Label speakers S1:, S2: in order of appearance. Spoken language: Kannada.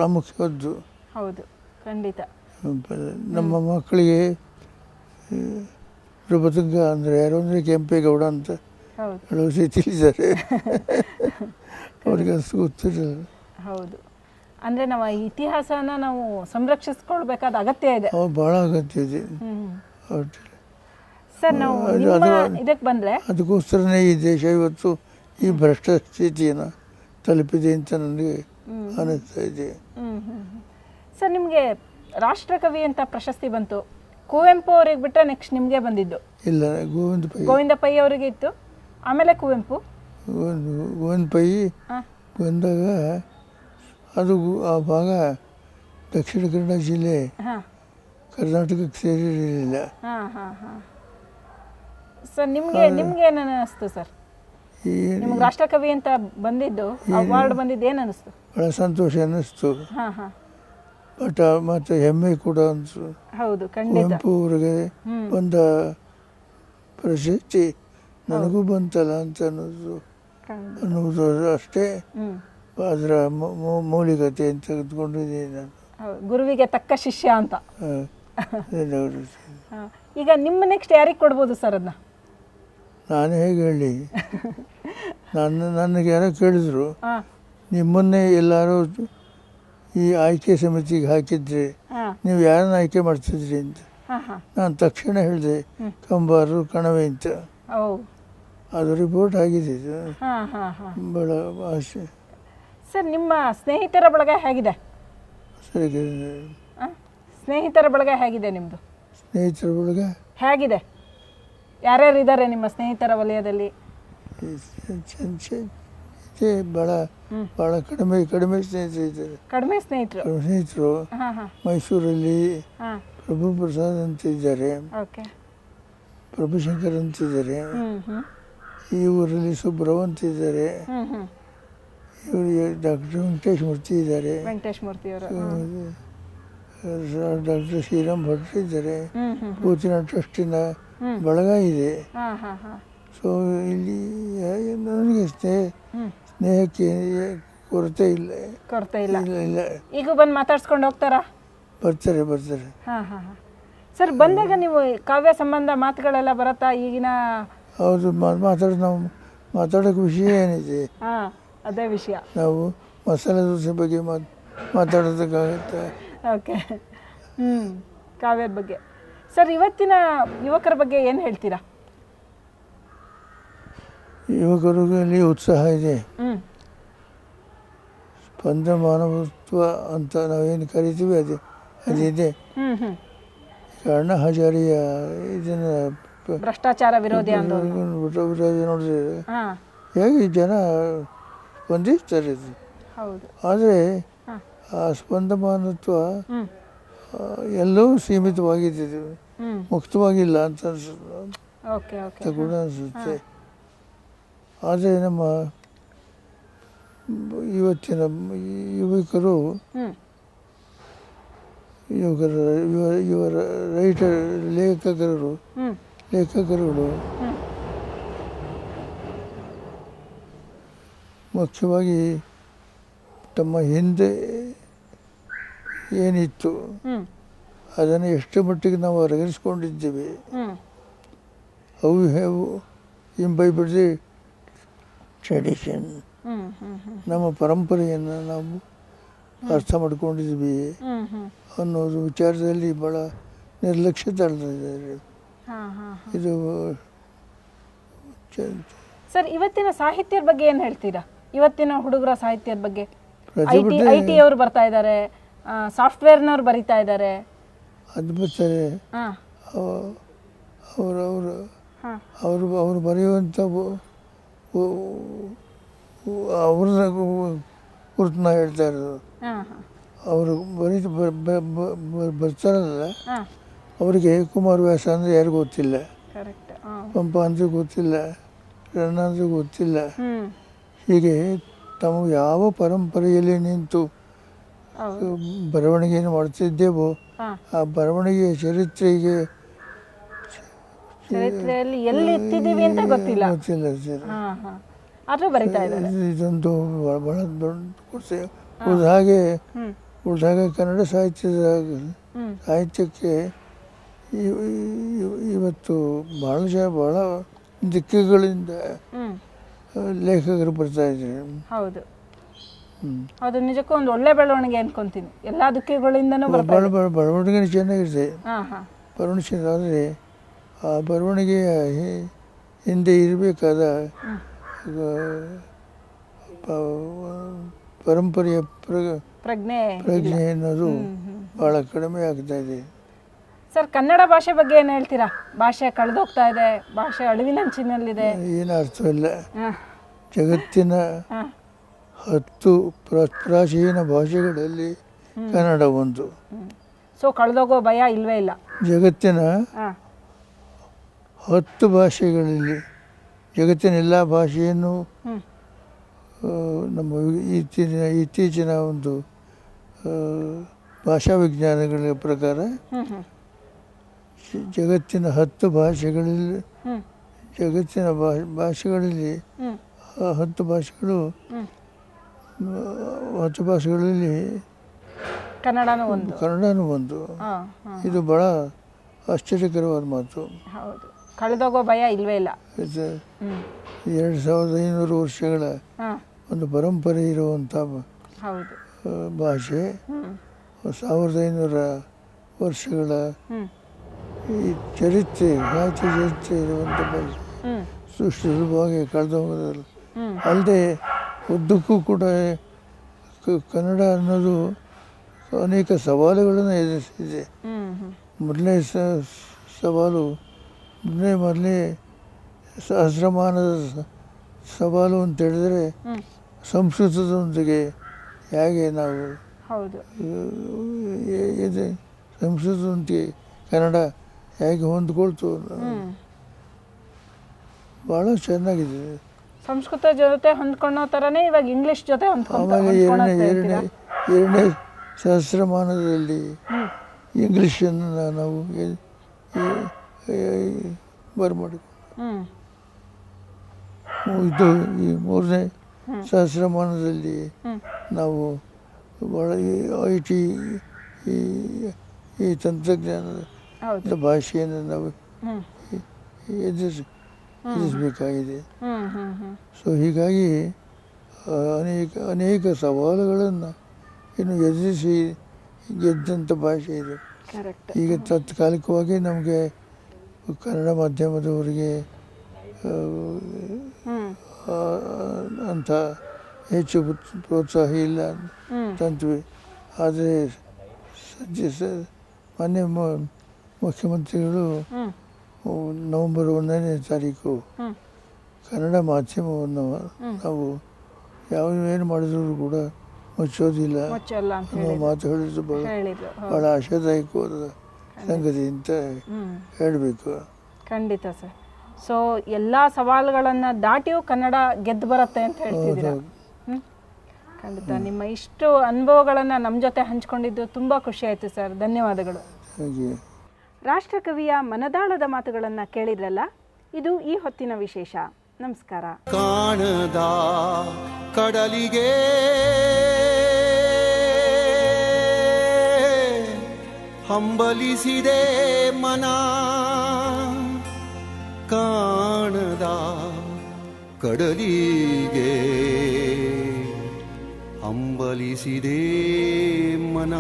S1: ಭಾಳ ಮುಖ್ಯವಾದ್ದು.
S2: ಹೌದು, ಖಂಡಿತ.
S1: ನಮ್ಮ ಮಕ್ಕಳಿಗೆ ಪ್ರಭುತಂಗ ಅಂದರೆ ಯಾರು ಅಂದರೆ ಕೆಂಪೇಗೌಡ ಅಂತ ಕೆಲವು ತಿಳಿದ್ದಾರೆ, ಅವ್ರಿಗೆ ಅಷ್ಟು ಗೊತ್ತಿರಲಿಲ್ಲ.
S2: ಹೌದು, ಅಂದರೆ ನಾವು ಇತಿಹಾಸನ ನಾವು ಸಂರಕ್ಷಿಸ್ಕೊಳ್ಬೇಕಾದ ಅಗತ್ಯ ಇದೆ.
S1: ಭಾಳ ಅಗತ್ಯ ಇದೆ.
S2: ಸರ್, ನಾವು ಇದಕ್ಕೆ ಬಂದರೆ
S1: ಅದಕ್ಕೋಸ್ಕರನೇ ಈ ದೇಶ ಇವತ್ತು ಈ ಭ್ರಷ್ಟ ಸ್ಥಿತಿಯನ್ನು ತಲುಪಿದೆ ಅಂತ ನನಗೆ ಅನ್ನಿಸ್ತಾ ಇದೆ.
S2: ಸರ್, ನಿಮಗೆ ರಾಷ್ಟ್ರಕವಿ ಅಂತ ಪ್ರಶಸ್ತಿ ಬಂತು. ಕುವೆಂಪು ಅವ್ರಿಗೆ ಬಿಟ್ಟರೆ ನೆಕ್ಸ್ಟ್ ನಿಮಗೆ ಬಂದಿದ್ದು?
S1: ಇಲ್ಲ,
S2: ಗೋವಿಂದ ಪೈ ಅವರಿಗೆ ಇತ್ತು, ಆಮೇಲೆ ಕುವೆಂಪು.
S1: ಗೋವಿಂದ ಪೈ ಬಂದಾಗ ಅದು ಆ ಭಾಗ ದಕ್ಷಿಣ ಕನ್ನಡ ಜಿಲ್ಲೆ ಕರ್ನಾಟಕಕ್ಕೆ ಸೇರಿರಲಿಲ್ಲ.
S2: ಸರ್, ನಿಮಗೆ ಏನು ಅನ್ನಿಸ್ತು ಸರ್? ನಿಮ್ಗೆ ರಾಷ್ಟ್ರಕವಿ ಅಂತ ಬಂದಿದ್ದು, ಅವಾರ್ಡ್ ಬಂದಿದ್ದು ಏನು ಅನ್ನಿಸ್ತು?
S1: ಭಾಳ ಸಂತೋಷ ಅನ್ನಿಸ್ತು. ಬಟ್ ಮತ್ತು ಹೆಮ್ಮೆ ಕೂಡ ಅನಿಸ್ತು.
S2: ಹೌದು,
S1: ಕುವೆಂಪು ಅವ್ರಿಗೆ ಬಂದ ಪ್ರಶಸ್ತಿ ನನಗೂ ಬಂತಲ್ಲ ಅಂತ ಅನ್ನೋದು ಅಷ್ಟೇ ಅದರ ಮೌಲಿಕತೆ ಅಂತ ತೆಗೆದುಕೊಂಡಿದ್ದೀನಿ ನಾನು.
S2: ಗುರುವಿಗೆ ತಕ್ಕ ಶಿಷ್ಯ ಅಂತ. ಈಗ ನಿಮ್ಮ ನೆಕ್ಸ್ಟ್ ಯಾರಿಗೆ ಕೊಡ್ಬೋದು ಸರ್ ಅದನ್ನ?
S1: ನಾನು ಹೇಗೆ ಹೇಳಿ, ನನಗೆ ಯಾರೋ ಕೇಳಿದ್ರು, ನಿಮ್ಮನ್ನೇ ಎಲ್ಲರೂ ಈ ಆಯ್ಕೆ ಸಮಿತಿಗೆ ಹಾಕಿದ್ರೆ ನೀವು ಯಾರನ್ನ ಆಯ್ಕೆ ಮಾಡ್ತಿದ್ರಿ ಅಂತ. ನಾನು ತಕ್ಷಣ ಹೇಳಿದೆ ಕಂಬಾರು ಕಣವೆ ಅಂತ. ಅದು ರಿಪೋರ್ಟ್ ಆಗಿದೆ. ಭಾಳ ಆಸೆ.
S2: ಸರ್, ನಿಮ್ಮ ಸ್ನೇಹಿತರ ಬಳಗ ಹೇಗಿದೆ?
S1: ಸರಿ,
S2: ಸ್ನೇಹಿತರ ಬಳಗ ಹೇಗಿದೆ ನಿಮ್ಮದು?
S1: ಸ್ನೇಹಿತರ ಬಳಗ ಹೇಗಿದೆ?
S2: ಯಾರ್ಯಾರು ಇದ್ದಾರೆ ನಿಮ್ಮ ಸ್ನೇಹಿತರ ವಲಯದಲ್ಲಿ?
S1: ಭಾಳ ಭಾಳ ಕಡಿಮೆ ಸ್ನೇಹಿತರು ಇದ್ದಾರೆ.
S2: ಕಡಿಮೆ ಸ್ನೇಹಿತರು
S1: ಮೈಸೂರಲ್ಲಿ ಪ್ರಭು ಪ್ರಸಾದ್ ಅಂತ ಇದ್ದಾರೆ, ಪ್ರಭುಶಂಕರ್ ಅಂತಿದ್ದಾರೆ. ಈ ಊರಲ್ಲಿ ಸುಬ್ರವ್ ಅಂತಿದ್ದಾರೆ. ಇವರಿಗೆ ಡಾಕ್ಟರ್ ವೆಂಕಟೇಶ್ ಮೂರ್ತಿ ಇದ್ದಾರೆ. ಡಾಕ್ಟರ್ ಶ್ರೀರಾಮ್ ಭಟ್ರು ಇದ್ದಾರೆ. ಪೂತಿನ ಟ್ರಸ್ಟಿನ ಬಳಗ ಇದೆ. ಸೊ ಇಲ್ಲಿ ನನಗೆ ಸ್ನೇಹಕ್ಕೆ ಕೊರತೆ ಇಲ್ಲ.
S2: ಈಗ ಬಂದು ಮಾತಾಡ್ಸ್ಕೊಂಡು ಹೋಗ್ತಾರಾ?
S1: ಬರ್ತಾರೆ.
S2: ಸರ್, ಬಂದಾಗ ನೀವು ಕಾವ್ಯ ಸಂಬಂಧ ಮಾತುಗಳೆಲ್ಲ ಬರುತ್ತಾ ಈಗಿನ?
S1: ಹೌದು, ನಾವು ಮಾತಾಡೋಕೆ ವಿಷಯ ಏನಿದೆ?
S2: ಅದೇ ವಿಷಯ.
S1: ನಾವು ಮಸಾಲೆ ದೋಸೆ ಬಗ್ಗೆ ಮಾತಾಡೋದಕ್ಕಾಗತ್ತೆ.
S2: ಓಕೆ, ಕಾವ್ಯದ ಬಗ್ಗೆ. ಸರ್, ಇವತ್ತಿನ ಯುವಕರ ಬಗ್ಗೆ ಏನು ಹೇಳ್ತೀರಾ?
S1: ಯುವಕರಲ್ಲಿ ಉತ್ಸಾಹ ಇದೆ. ಸ್ಪಂದ ಮಾನವತ್ವ ಅಂತ ನಾವೇನು ಕರಿತೀವಿ ಅದಿದೆ. ಅಣ್ಣಾ ಹಜಾರಿಯ ಇದನ್ನು
S2: ಭ್ರಷ್ಟಾಚಾರ ವಿರೋಧಿ
S1: ನೋಡಿದ್ರೆ ಹೇಗೆ ಜನ ಸ್ಪಂದಿಸ್ತಾರೆ. ಆದರೆ ಆ ಸ್ಪಂದಮಾನತ್ವ ಎಲ್ಲವೂ ಸೀಮಿತವಾಗಿದೆ, ಮುಕ್ತವಾಗಿಲ್ಲ ಅಂತ ಅನ್ಸುತ್ತೆ ಕೂಡ ಅನಿಸುತ್ತೆ. ಆದರೆ ನಮ್ಮ ಇವತ್ತಿನ ಇವರ ಲೇಖಕರುಗಳು ಮುಖ್ಯವಾಗಿ ತಮ್ಮ ಹಿಂದೆ ಏನಿತ್ತು ಅದನ್ನು ಎಷ್ಟು ಮಟ್ಟಿಗೆ ನಾವು ಅರಗಿಸ್ಕೊಂಡಿದ್ದೇವೆ, how have imbibed the tradition, ನಮ್ಮ ಪರಂಪರೆಯನ್ನು ನಾವು ಅರ್ಥ ಮಾಡ್ಕೊಂಡಿದ್ವಿ ಅನ್ನೋದು ವಿಚಾರದಲ್ಲಿ ಭಾಳ ನಿರ್ಲಕ್ಷ್ಯ ತಳೆದಿದ್ದಾರೆ. ಇದು
S2: ಸರ್, ಇವತ್ತಿನ ಸಾಹಿತ್ಯದ ಬಗ್ಗೆ ಏನು ಹೇಳ್ತೀರಾ? ಇವತ್ತಿನ ಹುಡುಗರ ಸಾಹಿತ್ಯದ ಬಗ್ಗೆ? IT ಅವರು ಬರ್ತಾ ಇದ್ದಾರೆ, ಸಾಫ್ಟ್ವೇರ್ನವ್ರು ಬರೀತಾ ಇದ್ದಾರೆ.
S1: ಅದು ಬರ್ತಾರೆ, ಅವರು ಬರೆಯುವಂಥ ಅವ್ರನ್ನ ಕುರಿತು ನಾ ಹೇಳ್ತಾ ಇರೋದು. ಅವರು ಬರ್ತಾರಲ್ಲ, ಅವರಿಗೆ ಕುಮಾರವ್ಯಾಸ ಅಂದರೆ ಯಾರಿಗೂ ಗೊತ್ತಿಲ್ಲ, ಪಂಪ ಅಂದರೆ ಗೊತ್ತಿಲ್ಲ, ರನ್ನ ಅಂದರೆ ಗೊತ್ತಿಲ್ಲ. ಹೀಗೆ ತಾವು ಯಾವ ಪರಂಪರೆಯಲ್ಲಿ ನಿಂತು ಬರವಣಿಗೆಯನ್ನು ಮಾಡ್ತಿದ್ದೇವೋ ಆ ಬರವಣಿಗೆಯ ಚರಿತ್ರೆಗೆ
S2: ಗೊತ್ತಿಲ್ಲ
S1: ಸರ್.
S2: ಇದೊಂದು
S1: ಬಹಳ ದೊಡ್ಡ ಕೊರತೆ. ಹಾಗೆ ಉಳಿದಾಗ ಕನ್ನಡ ಸಾಹಿತ್ಯಕ್ಕೆ ಇವತ್ತು ಭಾಳ ದಿಕ್ಕುಗಳಿಂದ ಲೇಖಕರು ಬರ್ತಾ ಇದ್ದಾರೆ.
S2: ಹೌದು, ಅದು ನಿಜಕ್ಕೂ ಒಂದು ಒಳ್ಳೆ ಬೆಳವಣಿಗೆ ಅನ್ಕೊಂತೀನಿ. ಎಲ್ಲ ದಿಕ್ಕುಗಳಿಂದನೂ
S1: ಬರವಣಿಗೆ ಚೆನ್ನಾಗಿರುತ್ತೆ. ಬರವಣಿಗೆ ಆದರೆ ಆ ಬರವಣಿಗೆಯ ಹಿಂದೆ ಇರಬೇಕಾದ ಪರಂಪರೆಯ ಪ್ರಜ್ಞೆ ಅನ್ನೋದು ಬಹಳ ಕಡಿಮೆ ಆಗ್ತಾ ಇದೆ.
S2: ಸರ್, ಕನ್ನಡ ಭಾಷೆ ಬಗ್ಗೆ ಏನು ಹೇಳ್ತೀರಾ? ಭಾಷೆ ಕಳೆದೋಗ್ತಾ ಇದೆ, ಭಾಷೆ ಅಳಿವಿನಂಚಿನಲ್ಲಿದೆ.
S1: ಏನು ಅರ್ಥವಿಲ್ಲ. ಜಗತ್ತಿನ 10 ಪ್ರಾಚೀನ ಭಾಷೆಗಳಲ್ಲಿ ಕನ್ನಡ ಒಂದು.
S2: ಸೊ ಕಳೆದೋಗೋ ಭಯ ಇಲ್ವೇ ಇಲ್ಲ.
S1: ಜಗತ್ತಿನ 10 ಭಾಷೆಗಳಲ್ಲಿ ಜಗತ್ತಿನ ಎಲ್ಲ ಭಾಷೆಯನ್ನು ನಮ್ಮ ಇತ್ತೀಚಿನ ಒಂದು ಭಾಷಾ ವಿಜ್ಞಾನಗಳ ಪ್ರಕಾರ ಜಗತ್ತಿನ 10 ಭಾಷೆಗಳಲ್ಲಿ 10 ಭಾಷೆಗಳಲ್ಲಿ ಕನ್ನಡನೂ ಒಂದು. ಇದು ಬಹಳ ಆಶ್ಚರ್ಯಕರವಾದ ಮಾತು.
S2: ಹೌದು, ಕಳೆದೋಗೋ ಭಯ ಇಲ್ವೇ ಇಲ್ಲ.
S1: 2500 ವರ್ಷಗಳ ಒಂದು ಪರಂಪರೆ ಇರುವಂಥ ಭಾಷೆ, 1500 ವರ್ಷಗಳ ಈ ಸಾಹಿತ್ಯ ಚರಿತ್ರೆ ಇರುವಂಥ ಭಾಷೆ ಸೃಷ್ಟಿ ಸುಲಭವಾಗಿ ಕಳೆದು ಹೋಗೋದಲ್ಲ. ಅಲ್ಲದೆ ಉದ್ದಕ್ಕೂ ಕೂಡ ಕನ್ನಡ ಅನ್ನೋದು ಅನೇಕ ಸವಾಲುಗಳನ್ನು ಎದುರಿಸಿದೆ. ಮೊದಲನೇ ಸವಾಲು ಮೊದಲನೇ ಸಹಸ್ರಮಾನದ ಸವಾಲು ಅಂತ ಹೇಳಿದ್ರೆ ಸಂಸ್ಕೃತದೊಂದಿಗೆ ಹೇಗೆ ನಾವು ಸಂಸ್ಕೃತದೊಂದಿಗೆ ಕನ್ನಡ ಹೇಗೆ ಹೊಂದ್ಕೊಳ್ತು. ಭಾಳ ಚೆನ್ನಾಗಿದೆ.
S2: ಸಂಸ್ಕೃತ ಜೊತೆ ಹೊಂದ್ಕೊಳ್ಳೋ ಥರನೇ ಇವಾಗ ಇಂಗ್ಲಿಷ್ ಜೊತೆ
S1: ಆಮೇಲೆ ಎರಡನೇ ಸಹಸ್ರಮಾನದಲ್ಲಿ ಇಂಗ್ಲೀಷನ್ನು ನಾವು ಬರಮಾಡಿಕೊಂಡು ಇದು ಈ 3ನೇ ಸಹಸ್ರಮಾನದಲ್ಲಿ ನಾವು ಭಾಳ IT ಈ ತಂತ್ರಜ್ಞಾನದ ಭಾಷೆಯನ್ನು ನಾವು ಎದುರಿಸಬೇಕಾಗಿದೆ. ಸೊ ಹೀಗಾಗಿ ಅನೇಕ ಸವಾಲುಗಳನ್ನು ಇನ್ನು ಎದುರಿಸಿ ಗೆದ್ದಂಥ ಭಾಷೆ ಇದು. ಈಗ ತಾತ್ಕಾಲಿಕವಾಗಿ ನಮಗೆ ಕನ್ನಡ ಮಾಧ್ಯಮದವರಿಗೆ ಅಂಥ ಹೆಚ್ಚು ಪ್ರೋತ್ಸಾಹ ಇಲ್ಲ ಅಂತಂದ್ವಿ. ಆದರೆ ಮೊನ್ನೆ ಮುಖ್ಯಮಂತ್ರಿಗಳು ನವೆಂಬರ್ 1ನೇ ತಾರೀಕು ಕನ್ನಡ ಮಾಧ್ಯಮವನ್ನು ನಾವು ಏನು ಮಾಡಿದ್ರು ಕೂಡ ಮುಚ್ಚೋದಿಲ್ಲ ಅನ್ನೋ ಮಾತು ಹೇಳಿದ್ರು. ಭಾಳ ಆಶಾದಾಯಕವಾದ ಸಂಗತಿ ಅಂತ ಹೇಳಬೇಕು.
S2: ಖಂಡಿತ ಸರ್. ಸೊ ಎಲ್ಲ ಸವಾಲುಗಳನ್ನು ದಾಟಿಯೂ ಕನ್ನಡ ಗೆದ್ದು ಬರುತ್ತೆ ಅಂತ ಹೇಳ್ತಿದ್ದೀರಾ. ಖಂಡಿತ ನಿಮ್ಮ ಇಷ್ಟು ಅನುಭವಗಳನ್ನು ನಮ್ಮ ಜೊತೆ ಹಂಚ್ಕೊಂಡಿದ್ದು ತುಂಬ ಖುಷಿ ಆಯಿತು ಸರ್. ಧನ್ಯವಾದಗಳು. ರಾಷ್ಟ್ರಕವಿಯ ಮನದಾಳದ ಮಾತುಗಳನ್ನು ಕೇಳಿದ್ರಲ್ಲ, ಇದು ಈ ಹೊತ್ತಿನ ವಿಶೇಷ. ನಮಸ್ಕಾರ.
S3: ಕಾಣದ ಕಡಲಿಗೆ ಹಂಬಲಿಸಿದೆ ಮನ, ಕಾಣದ ಕಡಲಿಗೆ ಹಂಬಲಿಸಿದೆ ಮನ.